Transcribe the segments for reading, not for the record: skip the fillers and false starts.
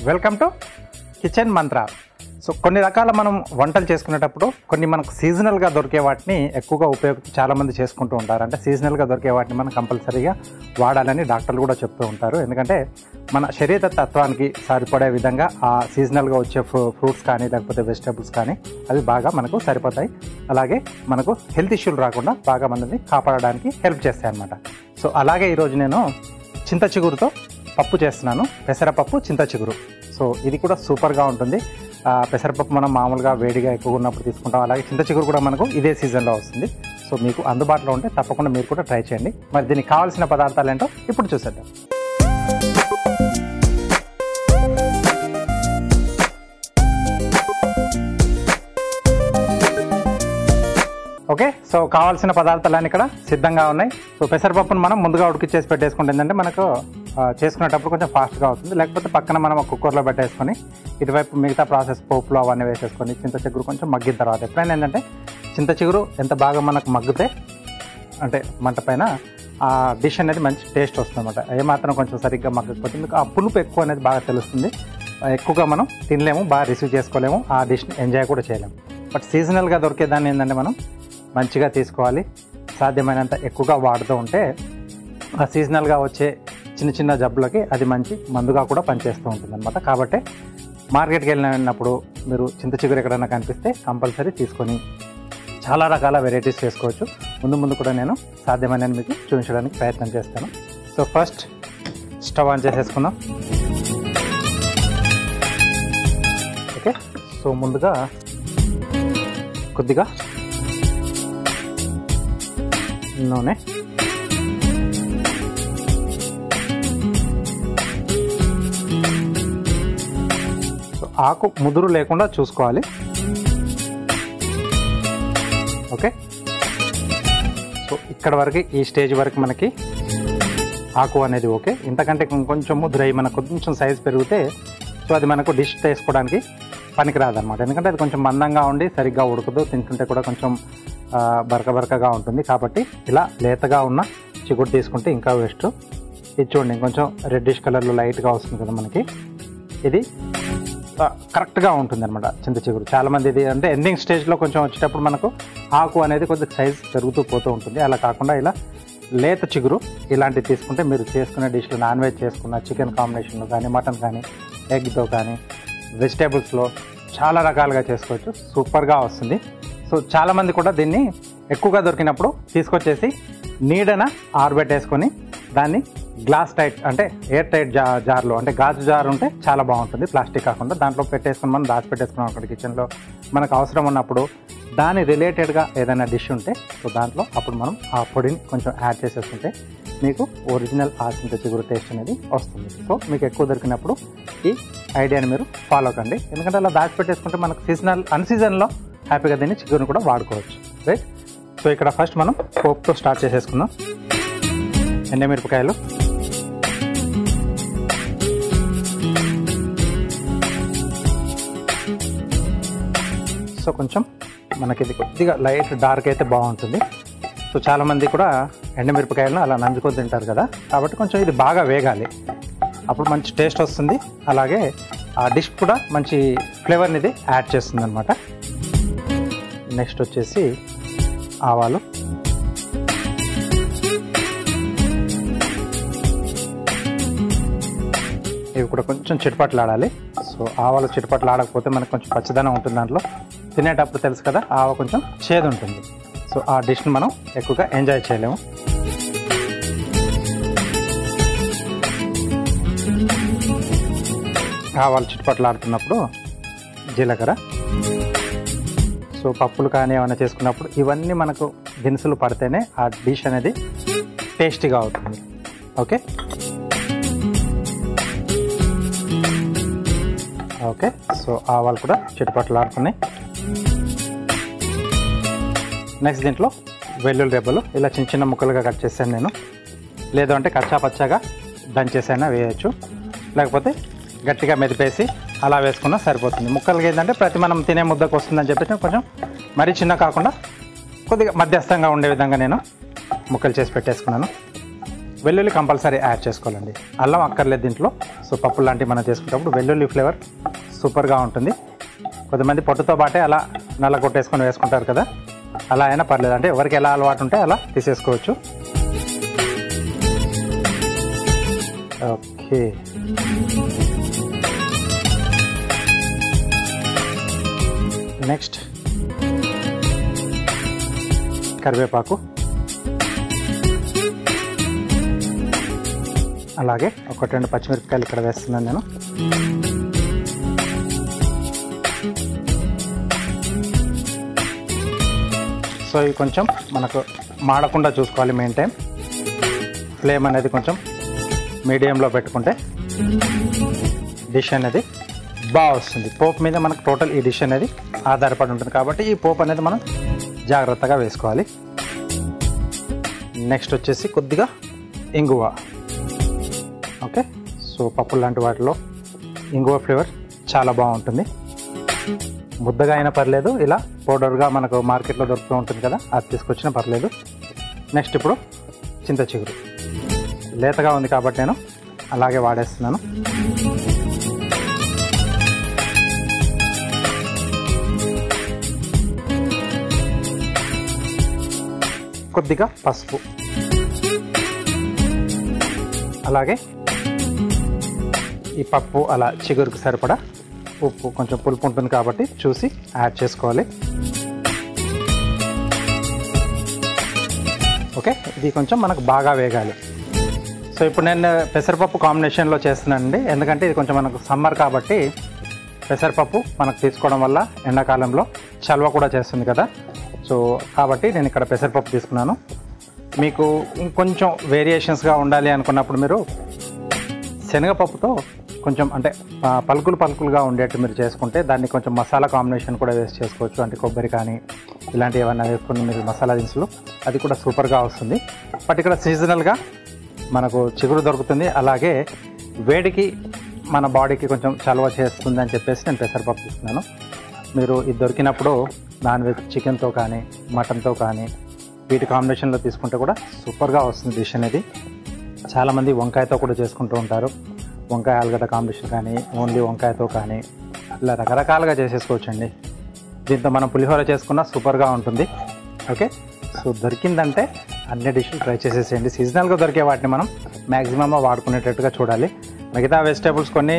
Welcome to kitchen Mantra. So కొన్ని రకాల మనం వంటలు చేసుకునేటప్పుడు కొన్ని మనకు సీజనల్గా దొరికే వాటిని ఎక్కువగా చాలామంది చేసుకుంటూ ఉంటారు. అంటే సీజనల్గా దొరికే వాటిని మనం కంపల్సరీగా వాడాలని డాక్టర్లు కూడా చెప్తూ ఉంటారు. ఎందుకంటే మన శరీర తత్వానికి సరిపడే విధంగా ఆ సీజనల్గా వచ్చే ఫ్రూట్స్ కానీ లేకపోతే వెజిటబుల్స్ కానీ అవి బాగా మనకు సరిపోతాయి. అలాగే మనకు హెల్త్ ఇష్యూలు రాకుండా బాగా మనల్ని కాపాడడానికి హెల్ప్ చేస్తాయి అన్నమాట. సో అలాగే ఈరోజు నేను చింత చిగురుతో పప్పు చేస్తున్నాను. పెసరపప్పు చింత చిగురు. సో ఇది కూడా సూపర్గా ఉంటుంది. పెసరపప్పు మనం మామూలుగా వేడిగా ఎక్కువగా ఉన్నప్పుడు తీసుకుంటాం. అలాగే చింత చిగురు కూడా మనకు ఇదే సీజన్లో వస్తుంది. సో మీకు అందుబాటులో ఉంటే తప్పకుండా మీరు కూడా ట్రై చేయండి. మరి దీనికి కావాల్సిన పదార్థాలు ఏంటో ఇప్పుడు చూసేద్దాం. ఓకే, సో కావాల్సిన పదార్థాలన్నీ ఇక్కడ సిద్ధంగా ఉన్నాయి. సో పెసరపప్పును మనం ముందుగా ఉడికిచ్చేసి పెట్టేసుకుంటే ఏంటంటే మనకు చేసుకునేటప్పుడు కొంచెం ఫాస్ట్గా అవుతుంది. లేకపోతే పక్కన మనం కుక్కర్లో పెట్టేసుకొని ఇటువైపు మిగతా ప్రాసెస్ పోపులో అవన్నీ వేసేసుకొని చింత చిగురు కొంచెం మగ్గిన తర్వాత ఎప్పుడైనా ఏంటంటే చింత చిగురు ఎంత బాగా మనకు మగ్గితే అంటే మంట పైన ఆ డిష్ అనేది మంచి టేస్ట్ వస్తుంది అన్నమాట. ఏమాత్రం కొంచెం సరిగ్గా మగ్గకపోతే మీకు ఆ పులుపు ఎక్కువ అనేది బాగా తెలుస్తుంది. ఎక్కువగా మనం తినలేము, బాగా రిసీవ్ చేసుకోలేము, ఆ డిష్ని ఎంజాయ్ కూడా చేయలేము. బట్ సీజనల్గా దొరికేదాన్ని ఏంటంటే మనం మంచిగా తీసుకోవాలి. సాధ్యమైనంత ఎక్కువగా వాడుతూ ఉంటే ఆ సీజనల్గా వచ్చే చిన్న చిన్న జబ్బులకి అది మంచి మందుగా కూడా పనిచేస్తూ ఉంటుంది అనమాట. కాబట్టి మార్కెట్కి వెళ్ళినప్పుడు మీరు చింత చిగురు ఎక్కడైనా కనిపిస్తే కంపల్సరీ తీసుకొని చాలా రకాల వెరైటీస్ చేసుకోవచ్చు. ముందు కూడా నేను సాధ్యమైన మీకు చూపించడానికి ప్రయత్నం చేస్తాను. సో ఫస్ట్ స్టవ్ ఆన్ చేసేసుకుందాం. ఓకే, సో ముందుగా కొద్దిగా నూనె, సో ఆకు ముదురు లేకుండా చూసుకోవాలి. ఓకే, సో ఇక్కడ వరకు ఈ స్టేజ్ వరకు మనకి ఆకు అనేది ఓకే. ఇంతకంటే కొంచెం ముదురై మనకు కొంచెం సైజ్ పెరిగితే సో అది మనకు డిష్ చేసుకోవడానికి పనికిరాదనమాట. ఎందుకంటే అది కొంచెం మందంగా ఉండి సరిగ్గా ఉడకదు, తింటుంటే కూడా కొంచెం బరకగా ఉంటుంది. కాబట్టి ఇలా లేతగా ఉన్న చిగురు తీసుకుంటే ఇంకా బెస్ట్. ఇది చూడండి కొంచెం రెడ్డిష్ కలర్లో లైట్గా వస్తుంది కదా మనకి, ఇది కరెక్ట్గా ఉంటుంది అనమాట చింత చిగురు. చాలామంది ఇది అంటే ఎండింగ్ స్టేజ్లో కొంచెం వచ్చేటప్పుడు మనకు ఆకు అనేది కొద్దిగా సైజ్ పెరుగుతూ పోతూ ఉంటుంది. అలా కాకుండా ఇలా లేత చిగురు ఇలాంటివి తీసుకుంటే మీరు చేసుకునే డిష్లో నాన్ వెజ్ చేసుకున్న చికెన్ కాంబినేషన్లో కానీ మటన్ కానీ ఎగ్తో కానీ వెజిటేబుల్స్లో చాలా రకాలుగా చేసుకోవచ్చు. సూపర్గా వస్తుంది. సో చాలామంది కూడా దీన్ని ఎక్కువగా దొరికినప్పుడు తీసుకొచ్చేసి నీడన ఆరబెట్టేసుకొని దాన్ని గ్లాస్ టైట్ అంటే ఎయిర్ టైట్ జార్లో అంటే గాజు జార్ ఉంటే చాలా బాగుంటుంది, ప్లాస్టిక్ కాకుండా. దాంట్లో పెట్టేసుకొని మనం దాచిపెట్టేసుకున్నాం అక్కడ కిచెన్లో మనకు అవసరం ఉన్నప్పుడు దాని రిలేటెడ్గా ఏదైనా డిష్ ఉంటే సో దాంట్లో అప్పుడు మనం ఆ పొడిని కొంచెం యాడ్ చేసేసుకుంటే మీకు ఒరిజినల్ ఆ చింత చిగురు టేస్ట్ అనేది వస్తుంది. సో మీకు ఎక్కువ దొరికినప్పుడు ఈ ఐడియాని మీరు ఫాలో కండి. ఎందుకంటే అలా దాచిపెట్టేసుకుంటే మనకు అన్సీజన్లో హ్యాపీగా దీన్ని చిగురుని కూడా వాడుకోవచ్చు. రైట్, సో ఇక్కడ ఫస్ట్ మనం పోపుతో స్టార్ట్ చేసేసుకుందాం. ఎండుమిరపకాయలు, సో కొంచెం మనకి ఇది కొద్దిగా లైట్ డార్క్ అయితే బాగుంటుంది. సో చాలామంది కూడా ఎండుమిరపకాయలను అలా నంజుకొని తింటారు కదా, కాబట్టి కొంచెం ఇది బాగా వేగాలి, అప్పుడు మంచి టేస్ట్ వస్తుంది. అలాగే ఆ డిష్ కూడా మంచి ఫ్లేవర్ని ఇది యాడ్ చేస్తుంది అనమాట. నెక్స్ట్ వచ్చేసి ఆవాలు, ఇవి కూడా కొంచెం చిటపట్లాడాలి. సో ఆవాలు చిటపట్లాడకపోతే మనకు కొంచెం పచ్చదనం ఉంటుంది దాంట్లో, తినేటప్పుడు తెలుసు కదా ఆవ కొంచెం చేదు ఉంటుంది. సో ఆ డిష్ని మనం ఎక్కువగా ఎంజాయ్ చేయలేము. ఆవాలు చిటపట్లాడుతున్నప్పుడు జీలకర్ర, సో పప్పులు కానీ ఏమైనా చేసుకున్నప్పుడు ఇవన్నీ మనకు దినుసులు పడితేనే ఆ డిష్ అనేది టేస్టీగా అవుతుంది. ఓకే ఓకే, సో ఆవాలు కూడా చిటపట్లాడుతున్నాయి. నెక్స్ట్ దీంట్లో వెల్లుల్లి రెబ్బలు ఇలా చిన్న చిన్న ముక్కలుగా కట్ చేశాను నేను. లేదు అంటే కచ్చా పచ్చాగా దంచేసైనా వేయచ్చు, లేకపోతే గట్టిగా మెదిపేసి అలా వేసుకున్నా సరిపోతుంది. ముక్కలకి ఏంటంటే ప్రతి మనం తినే ముద్దకు వస్తుందని చెప్పేసి కొంచెం మరీ చిన్న కాకుండా కొద్దిగా మధ్యస్థంగా ఉండే విధంగా నేను ముక్కలు చేసి పెట్టేసుకున్నాను. వెల్లుల్లి కంపల్సరీ యాడ్ చేసుకోవాలండి. అల్లం అక్కర్లేదు దీంట్లో. సో పప్పు లాంటివి మనం చేసుకునేటప్పుడు వెల్లుల్లి ఫ్లేవర్ సూపర్గా ఉంటుంది. కొద్దిమంది పొట్టుతో పాటే అలా నల్ల కొట్టేసుకొని వేసుకుంటారు కదా, అలా అయినా పర్లేదు. అంటే ఎవరికి ఎలా అలవాటు ఉంటే అలా తీసేసుకోవచ్చు. ఓకే, నెక్స్ట్ కరివేపాకు, అలాగే 1-2 పచ్చిమిరపకాయలు ఇక్కడ వేస్తున్నాను నేను. సో ఇవి కొంచెం మనకు మాడకుండా చూసుకోవాలి. మెయిన్ టైం ఫ్లేమ్ అనేది కొంచెం మీడియంలో పెట్టుకుంటే డిష్ అనేది బాగా వస్తుంది. పోపు మీద మనకు టోటల్ ఈ డిష్ అనేది ఆధారపడి ఉంటుంది కాబట్టి ఈ పోపు అనేది మనం జాగ్రత్తగా వేసుకోవాలి. నెక్స్ట్ వచ్చేసి కొద్దిగా ఇంగువ. ఓకే, సో పప్పు లాంటి వాటిలో ఇంగువ ఫ్లేవర్ చాలా బాగుంటుంది. ముద్దగా అయినా పర్లేదు, ఇలా పౌడర్గా మనకు మార్కెట్లో దొరుకుతూ ఉంటుంది కదా, అది తీసుకొచ్చినా పర్లేదు. నెక్స్ట్ ఇప్పుడు చింత చిగురు లేతగా ఉంది కాబట్టి నేను అలాగే వాడేస్తున్నాను. కొద్దిగా పసుపు, అలాగే ఈ పప్పు అలా చిగురుకు సరిపడా ఉప్పు, కొంచెం పులుపు ఉంటుంది కాబట్టి చూసి యాడ్ చేసుకోవాలి. ఓకే, ఇది కొంచెం మనకు బాగా వేగాలి. సో ఇప్పుడు నేను పెసరపప్పు కాంబినేషన్లో చేస్తున్నానండి, ఎందుకంటే ఇది కొంచెం మనకు సమ్మర్ కాబట్టి పెసరపప్పు మనకు తీసుకోవడం వల్ల ఎండాకాలంలో చలవ కూడా చేస్తుంది కదా. సో కాబట్టి నేను ఇక్కడ పెసరపప్పు తీసుకున్నాను. మీకు ఇంకొంచెం వేరియేషన్స్గా ఉండాలి అనుకున్నప్పుడు మీరు శనగపప్పుతో కొంచెం అంటే పలుకులుగా ఉండేట్టు మీరు చేసుకుంటే దాన్ని కొంచెం మసాలా కాంబినేషన్ కూడా వేస్ట్ చేసుకోవచ్చు. అంటే కొబ్బరి కానీ ఇలాంటివి ఏమన్నా వేసుకుని మీరు మసాలా దినుసులు, అది కూడా సూపర్గా వస్తుంది. బట్ ఇక్కడ సీజనల్గా మనకు చిగురు దొరుకుతుంది, అలాగే వేడికి మన బాడీకి కొంచెం చలవ చేస్తుంది అని చెప్పేసి నేను పెసరపప్పు తీసుకున్నాను. మీరు ఇది దొరికినప్పుడు నాన్ వెజ్ చికెన్తో కానీ మటన్తో కానీ వీటి కాంబినేషన్లో తీసుకుంటే కూడా సూపర్గా వస్తుంది డిష్ అనేది. చాలామంది వంకాయతో కూడా చేసుకుంటూ ఉంటారు. వంకాయ ఆలుగడ్డ కాంబినేషన్ కానీ, ఓన్లీ వంకాయతో కానీ, ఇలా రకరకాలుగా చేసేసుకోవచ్చండి. దీంతో మనం పులిహోర చేసుకున్నా సూపర్గా ఉంటుంది. ఓకే, సో దొరికిందంటే అన్ని డిష్లు ట్రై చేసేసేయండి. సీజనల్గా దొరికే వాటిని మనం మ్యాక్సిమమ్ వాడుకునేటట్టుగా చూడాలి. మిగతా వెజిటేబుల్స్ కొన్ని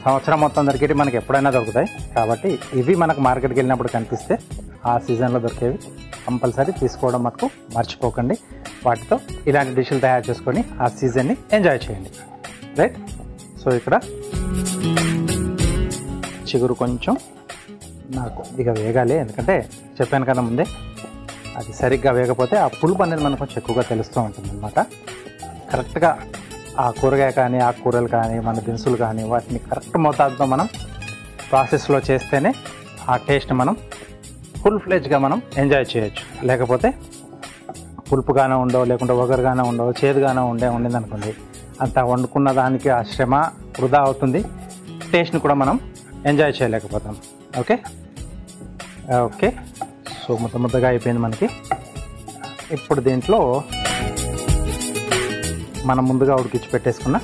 సంవత్సరం మొత్తం దొరికేవి మనకి ఎప్పుడైనా దొరుకుతాయి కాబట్టి ఇవి మనకు మార్కెట్కి వెళ్ళినప్పుడు కనిపిస్తే ఆ సీజన్లో దొరికేవి కంపల్సరీ తీసుకోవడం మటుకు మర్చిపోకండి. వాటితో ఇలాంటి డిష్లు తయారు చేసుకొని ఆ సీజన్ని ఎంజాయ్ చేయండి. రైట్, సో ఇక్కడ చిగురు కొంచెం నాకు ఇక వేగాలి, ఎందుకంటే చెప్పాను కదా ముందే, అది సరిగ్గా వేగపోతే ఆ పులుపు అనేది మనకు కొంచెం ఎక్కువగా తెలుస్తూ ఉంటుంది అనమాట. కరెక్ట్గా ఆ కూరగాయ కానీ, ఆ కూరలు కానీ, మన దినుసులు కానీ వాటిని కరెక్ట్ మోతాదుతో మనం ప్రాసెస్లో చేస్తేనే ఆ టేస్ట్ మనం ఫుల్ ఫ్లెజ్గా మనం ఎంజాయ్ చేయొచ్చు. లేకపోతే పులుపుగానే ఉండవు, లేకుంటే ఒగరుగానే ఉండవు, చేదుగానే ఉండింది అనుకోండి, అంత వండుకున్న దానికి ఆ శ్రమ వృధా అవుతుంది, టేస్ట్ని కూడా మనం ఎంజాయ్ చేయలేకపోతాం. ఓకే ఓకే, సో ముద్దగా అయిపోయింది మనకి. ఇప్పుడు దీంట్లో మనం ముందుగా ఉడికించి పెట్టేసుకున్న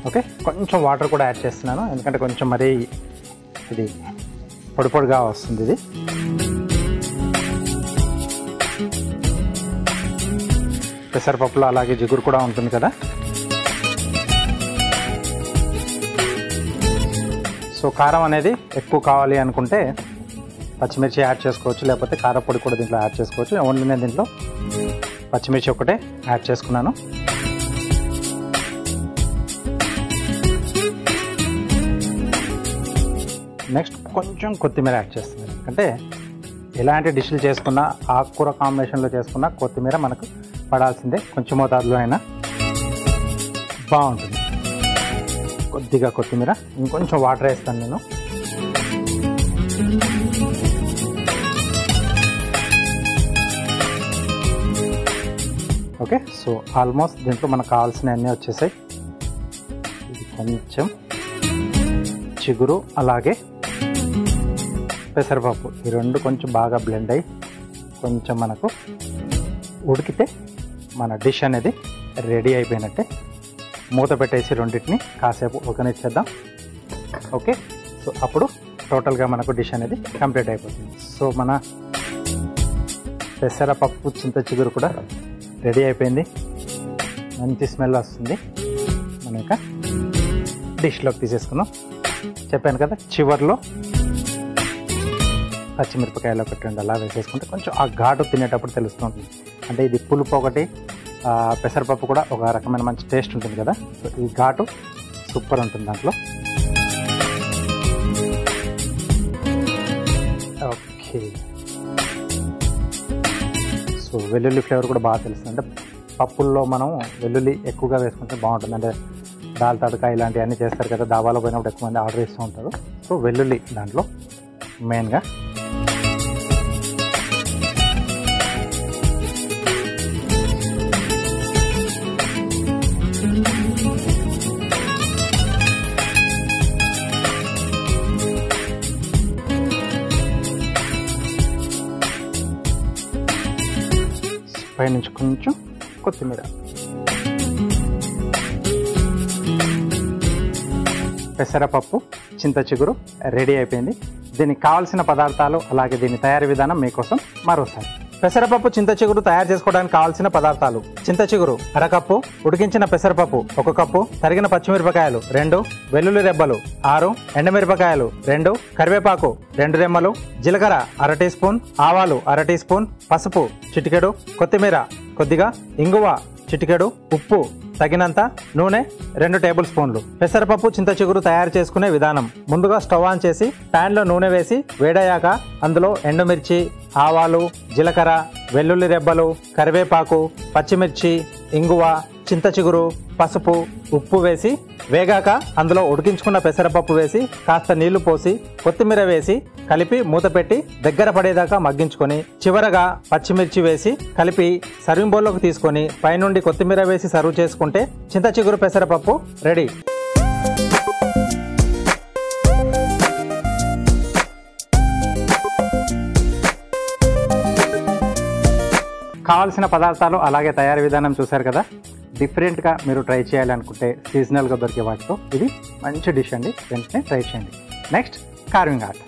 ఓకే కొంచెం వాటర్ కూడా యాడ్ చేస్తున్నాను, ఎందుకంటే కొంచెం మరీ ఇది పొడిగా వస్తుంది. ఇది పెసరపప్పులో అలాగే జిగురు కూడా ఉంటుంది కదా. సో కారం అనేది ఎక్కువ కావాలి అనుకుంటే పచ్చిమిర్చి యాడ్ చేసుకోవచ్చు, లేకపోతే కారపొడి కూడా దీంట్లో యాడ్ చేసుకోవచ్చు. ఓన్లీ నేను దీంట్లో పచ్చిమిర్చి ఒకటే యాడ్ చేసుకున్నాను. నెక్స్ట్ కొంచెం కొత్తిమీర యాడ్ చేస్తున్నాను, ఎందుకంటే ఎలాంటి డిష్లు చేసుకున్నా, ఆకుకూర కాంబినేషన్లో చేసుకున్నా కొత్తిమీర మనకు పడాల్సిందే, కొంచెం మోతాదులో అయినా బాగుంటుంది. కొద్దిగా కొత్తిమీర, ఇంకొంచెం వాటర్ వేస్తాను నేను. ఓకే, సో ఆల్మోస్ట్ దీంట్లో మనకు కావాల్సిన అన్నీ వచ్చేసాయి. ఇది కొంచెం చిగురు అలాగే పెసరపప్పు ఈ రెండు కొంచెం బాగా బ్లెండ్ అయ్యి కొంచెం మనకు ఉడికితే మన డిష్ అనేది రెడీ అయిపోయినట్టే. మూత పెట్టేసి రెండింటిని కాసేపు ఉడకనిచ్చేద్దాం. ఓకే, సో అప్పుడు టోటల్గా మనకు డిష్ అనేది కంప్లీట్ అయిపోతుంది. సో మన పెసరపప్పు చింత చిగురు కూడా రెడీ అయిపోయింది. మంచి స్మెల్ వస్తుంది. మనం ఇక డిష్లోకి తీసేసుకుందాం. చెప్పాను కదా, చివర్లో పచ్చిమిరపకాయలు ఒకటి రెండు అలా వేసేసుకుంటే కొంచెం ఆ ఘాటు తినేటప్పుడు తెలుస్తుంటుంది. అంటే ఇది పులుపు ఒకటి, పెసరపప్పు కూడా ఒక రకమైన మంచి టేస్ట్ ఉంటుంది కదా. సో ఈ ఘాటు సూపర్ ఉంటుంది దాంట్లో. ఓకే, సో వెల్లుల్లి ఫ్లేవర్ కూడా బాగా తెలుస్తుంది. అంటే పప్పుల్లో మనం వెల్లుల్లి ఎక్కువగా వేసుకుంటే బాగుంటుంది. అంటే దాల్ తడక ఇలాంటివన్నీ చేస్తారు కదా, దాబాలో పోయినప్పుడు ఎక్కువ మంది ఆర్డర్ ఇస్తూ ఉంటారు. సో వెల్లుల్లి దాంట్లో మెయిన్గా. పైనుంచి కొంచెం కొత్తిమీర. పెసరపప్పు చింత చిగురు రెడీ అయిపోయింది. దీనికి కావాల్సిన పదార్థాలు అలాగే దీని తయారీ విధానం మీకోసం మరోసారి. పెసరపప్పు చింత చిగురు తయారు చేసుకోవడానికి కావాల్సిన పదార్థాలు: చింత చిగురు అరకప్పు, ఉడికించిన పెసరపప్పు 1 కప్పు, తరిగిన పచ్చిమిరపకాయలు 2, వెల్లుల్లి రెబ్బలు 6, ఎండుమిరపకాయలు 2, కరివేపాకు 2 రెమ్మలు, జీలకర్ర 1/2 టీ స్పూన్, ఆవాలు 1/2 టీ స్పూన్, పసుపు చిటికెడు, కొత్తిమీర కొద్దిగా, ఇంగువ చిటికెడు, ఉప్పు తగినంత, నూనె 2 టేబుల్ స్పూన్లు. పెసరపప్పు చింత చిగురు తయారు చేసుకునే విధానం: ముందుగా స్టవ్ ఆన్ చేసి ప్యాన్లో నూనె వేసి వేడయ్యాక అందులో ఎండుమిర్చి, ఆవాలు, జీలకర్ర, వెల్లుల్లి రెబ్బలు, కరివేపాకు, పచ్చిమిర్చి, ఇంగువ, చింత చిగురు, పసుపు, ఉప్పు వేసి వేగాక అందులో ఉడికించుకున్న పెసరపప్పు వేసి కాస్త నీళ్లు పోసి కొత్తిమీర వేసి కలిపి మూత పెట్టి దగ్గర పడేదాకా మగ్గించుకొని చివరగా పచ్చిమిర్చి వేసి కలిపి సర్వింగ్ బౌల్లోకి తీసుకొని పైనుండి కొత్తిమీర వేసి సర్వ్ చేసుకుంటే చింత చిగురు పెసరపప్పు రెడీ. కావాల్సిన పదార్థాలు అలాగే తయారీ విధానం చూశారు కదా. డిఫరెంట్గా మీరు ట్రై చేయాలనుకుంటే సీజనల్గా దొరికే వాటితో ఇది మంచి డిష్ అండి. వెంటనే ట్రై చేయండి. Next carving art.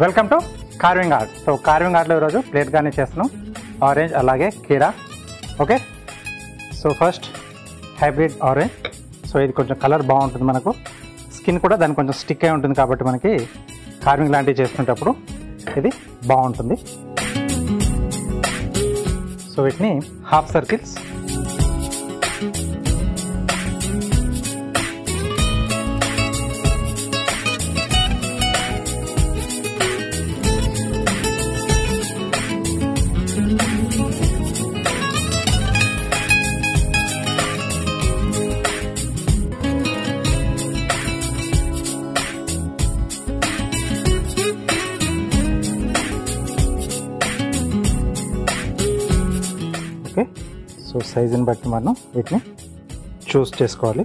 Welcome to carving art. So carving ఆర్ట్లో ఈరోజు ప్లేట్ గానే చేస్తున్నాం. ఆరెంజ్ అలాగే కీరా. Okay, so first hybrid orange. So ఇది కొంచెం కలర్ బాగుంటుంది, మనకు స్కిన్ కూడా దానికి కొంచెం స్టిక్ అయి ఉంటుంది కాబట్టి మనకి కార్వింగ్ లాంటివి చేసుకునేటప్పుడు ఇది బాగుంటుంది. సో వీటిని హాఫ్ సర్కిల్స్ ఓకే. సో సైజుని బట్టి మనం వీటిని చూస్ చేసుకోవాలి.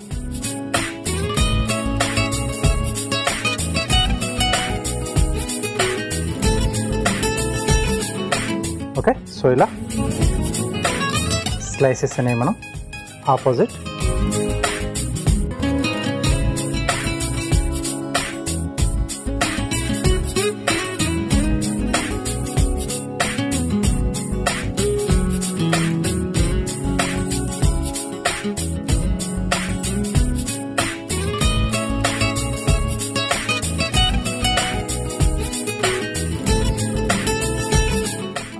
ఓకే, సో ఇలా స్లైసెస్ అనేవి మనం ఆపోజిట్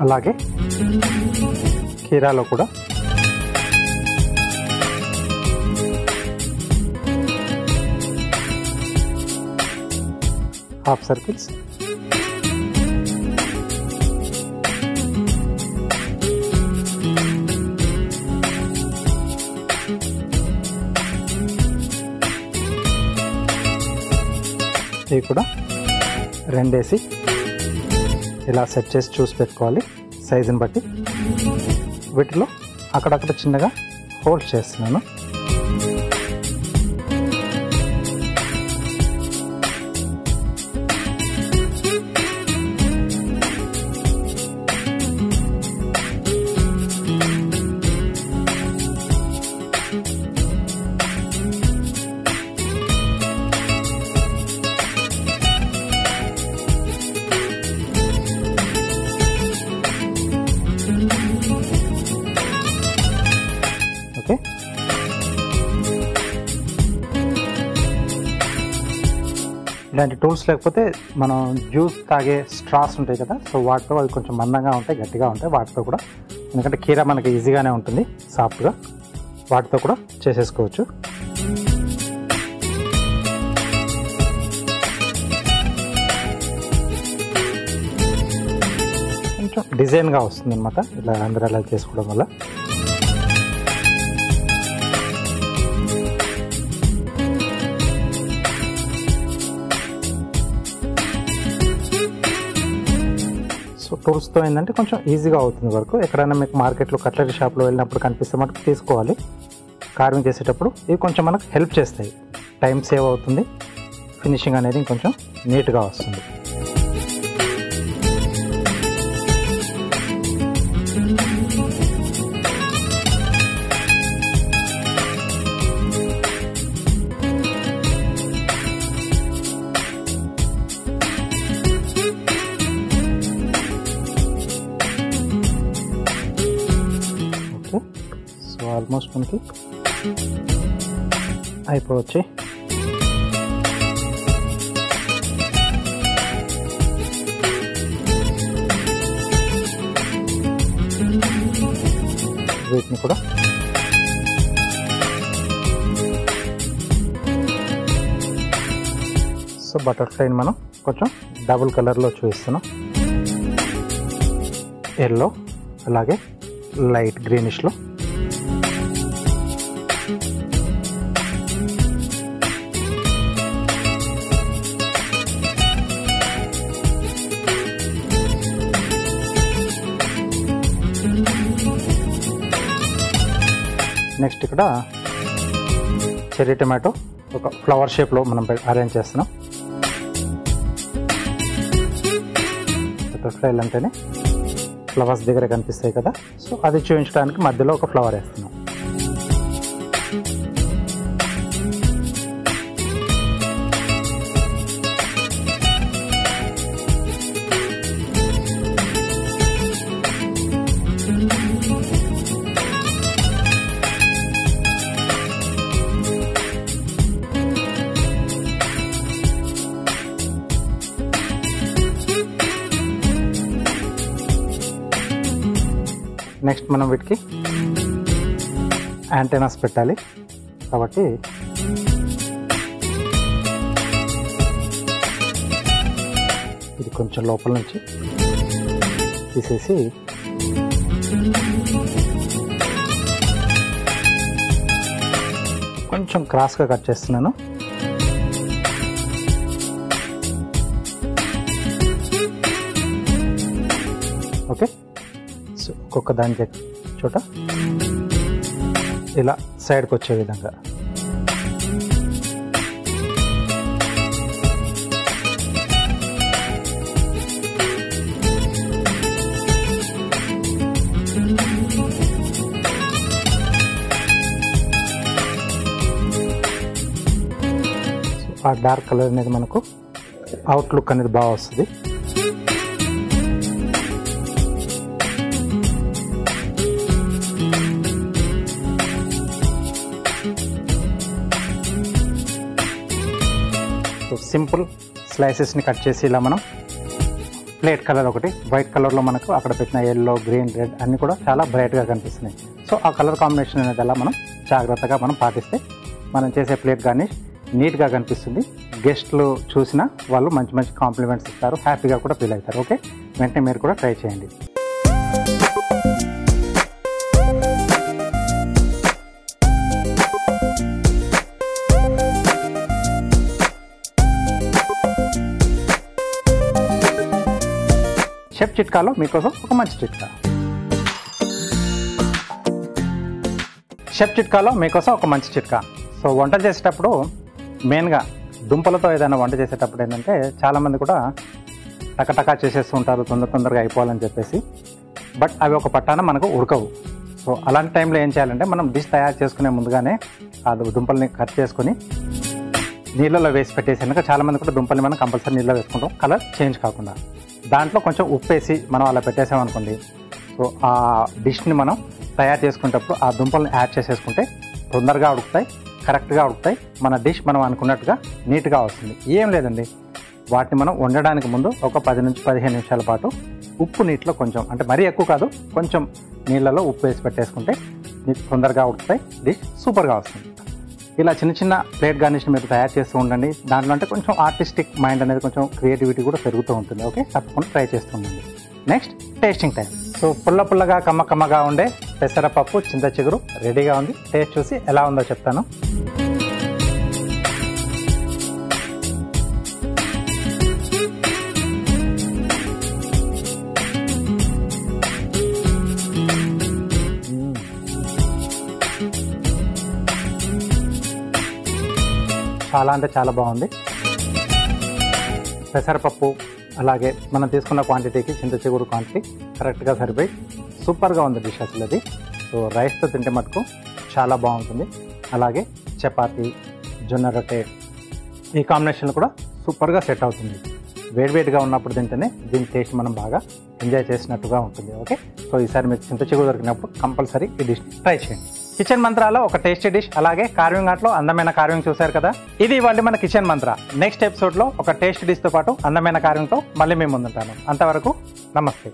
అలాగే కీరాలో కూడా హాఫ్ సర్కిల్స్. ఇవి కూడా రెండేసి ఇలా సెట్ చేసి చూసి పెట్టుకోవాలి సైజుని బట్టి. వీటిలో అక్కడక్కడ చిన్నగా హోల్స్ చేస్తున్నాను. ఓకే, ఇలాంటి టూల్స్ లేకపోతే మనం జ్యూస్ తాగే స్ట్రాస్ ఉంటాయి కదా, సో వాటితో అవి కొంచెం మందంగా ఉంటాయి, గట్టిగా ఉంటాయి, వాటితో కూడా, ఎందుకంటే కీరా మనకి ఈజీగానే ఉంటుంది సాఫ్ట్గా, వాటితో కూడా చేసేసుకోవచ్చు. కొంచెం డిజైన్గా వస్తుంది అనమాట ఇలా అందరూ అలా చేసుకోవడం వల్ల. సో టూల్స్తో ఏంటంటే కొంచెం ఈజీగా అవుతుంది వర్క్. ఎక్కడైనా మీకు మార్కెట్లో కట్లరీ షాప్లో వెళ్ళినప్పుడు కనిపిస్తే మటుకు తీసుకోవాలి. కార్వింగ్ చేసేటప్పుడు ఇవి కొంచెం మనకు హెల్ప్ చేస్తాయి, టైం సేవ్ అవుతుంది, ఫినిషింగ్ అనేది ఇంకొంచెం నీట్గా వస్తుంది. సో ఆల్మోస్ట్ మనకి అయిపోవచ్చు. వీటిని కూడా సో బటర్ఫ్లైని మనం కొంచెం డబుల్ కలర్లో చూపిస్తున్నాం, ఎల్లో అలాగే లైట్ గ్రీనిష్లో. నెక్స్ట్ ఇక్కడ చెర్రీ టమాటో ఒక ఫ్లవర్ షేప్లో మనం అరేంజ్ చేస్తున్నాం. బటర్ఫ్లైలు అంటేనే ఫ్లవర్స్ దగ్గర కనిపిస్తాయి కదా, సో అది చూపించడానికి మధ్యలో ఒక ఫ్లవర్ వేస్తున్నాం. నెక్స్ట్ మనం వీటికి యాంటెనాస్ పెట్టాలి కాబట్టి ఇది కొంచెం లోపల నుంచి తీసేసి కొంచెం క్రాస్గా కట్ చేస్తున్నాను. ఓకే, సో ఒక్కొక్క దాని చోట ఇలా సైడ్కి వచ్చే విధంగా. ఆ డార్క్ కలర్ అనేది మనకు అవుట్లుక్ అనేది బాగా వస్తుంది. సో సింపుల్ స్లైసెస్ని కట్ చేసి ఇలా మనం ప్లేట్ కలర్ ఒకటి వైట్ కలర్లో మనకు అక్కడ పెట్టిన ఎల్లో, గ్రీన్, రెడ్ అన్నీ కూడా చాలా బ్రైట్గా కనిపిస్తున్నాయి. సో ఆ కలర్ కాంబినేషన్ అనేది అలా మనం జాగ్రత్తగా మనం పాటిస్తే మనం చేసే ప్లేట్ గార్నిష్ నీట్గా కనిపిస్తుంది. గెస్ట్లు చూసినా వాళ్ళు మంచి మంచి కాంప్లిమెంట్స్ ఇస్తారు, హ్యాపీగా కూడా ఫీల్ అవుతారు. ఓకే, వెంటనే మీరు కూడా ట్రై చేయండి. షెఫ్ చిట్కాలో మీకోసం ఒక మంచి చిట్కా. షెఫ్ చిట్కాలో మీకోసం ఒక మంచి చిట్కా. సో వంట చేసేటప్పుడు మెయిన్గా దుంపలతో ఏదైనా వంట చేసేటప్పుడు ఏంటంటే చాలామంది కూడా టకటకా చేసేస్తూ ఉంటారు, తొందరగా అయిపోవాలని చెప్పేసి. బట్ అవి ఒక పట్టాన మనకు ఉడకవు. సో అలాంటి టైంలో ఏం చేయాలంటే మనం డిష్ తయారు చేసుకునే ముందుగానే ఆ దుంపల్ని కట్ చేసుకొని నీళ్ళలో వేసి పెట్టేసాక, చాలామంది కూడా దుంపల్ని మనం కంపల్సరీ నీళ్ళలో వేసుకుంటాం కలర్ చేంజ్ కాకుండా. దాంట్లో కొంచెం ఉప్పు వేసి మనం అలా పెట్టేసామనుకోండి, సో ఆ డిష్ని మనం తయారు చేసుకునేటప్పుడు ఆ దుంపల్ని యాడ్ చేసేసుకుంటే తొందరగా ఉడుకుతాయి, కరెక్ట్గా ఉడుకుతాయి. మన డిష్ మనం అనుకున్నట్టుగా నీట్గా వస్తుంది. ఏం లేదండి, వాటిని మనం వండడానికి ముందు ఒక 10 నుంచి 15 నిమిషాల పాటు ఉప్పు నీటిలో కొంచెం, అంటే మరీ ఎక్కువ కాదు, కొంచెం నీళ్ళలో ఉప్పు వేసి పెట్టేసుకుంటే తొందరగా ఉడుకుతాయి, డిష్ సూపర్గా వస్తుంది. ఇలా చిన్న చిన్న ప్లేట్ గార్నిష్ని మీరు తయారు చేస్తూ ఉండండి. దాంట్లో అంటే కొంచెం ఆర్టిస్టిక్ మైండ్ అనేది, కొంచెం క్రియేటివిటీ కూడా పెరుగుతూ ఉంటుంది. ఓకే, తప్పకుండా ట్రై చేస్తూ ఉండండి. Next tasting time. సో పుల్లగా కమ్మగా ఉండే పెసరపప్పు చింత చిగురు రెడీగా ఉంది. టేస్ట్ చూసి ఎలా ఉందో చెప్తాను. చాలా అంటే చాలా బాగుంది. పెసరపప్పు అలాగే మనం తీసుకున్న క్వాంటిటీకి చింత చిగురు క్వాంటిటీ కరెక్ట్గా సరిపోయి సూపర్గా ఉంది డిష్ అసలు అది. సో రైస్తో తింటే మటుకు చాలా బాగుంటుంది. అలాగే చపాతీ, జొన్న రొట్టె ఈ కాంబినేషన్ కూడా సూపర్గా సెట్ అవుతుంది. వేడివేడిగా ఉన్నప్పుడు తింటేనే దీని టేస్ట్ మనం బాగా ఎంజాయ్ చేసినట్టుగా ఉంటుంది. ఓకే, సో ఈసారి మీకు చింత చిగురు దొరికినప్పుడు కంపల్సరీ ఈ డిష్ని ట్రై చేయండి. కిచెన్ మంత్రాలో ఒక టేస్టీ డిష్, అలాగే కార్వింగ్ ఆర్ట్లో అందమైన కార్వింగ్ చూశారు కదా. ఇది ఇవాళ మన కిచెన్ మంత్ర. నెక్స్ట్ ఎపిసోడ్లో ఒక టేస్టీ డిష్తో పాటు అందమైన కార్వింగ్తో మళ్ళీ మేము ముందుంటాను. అంతవరకు నమస్తే.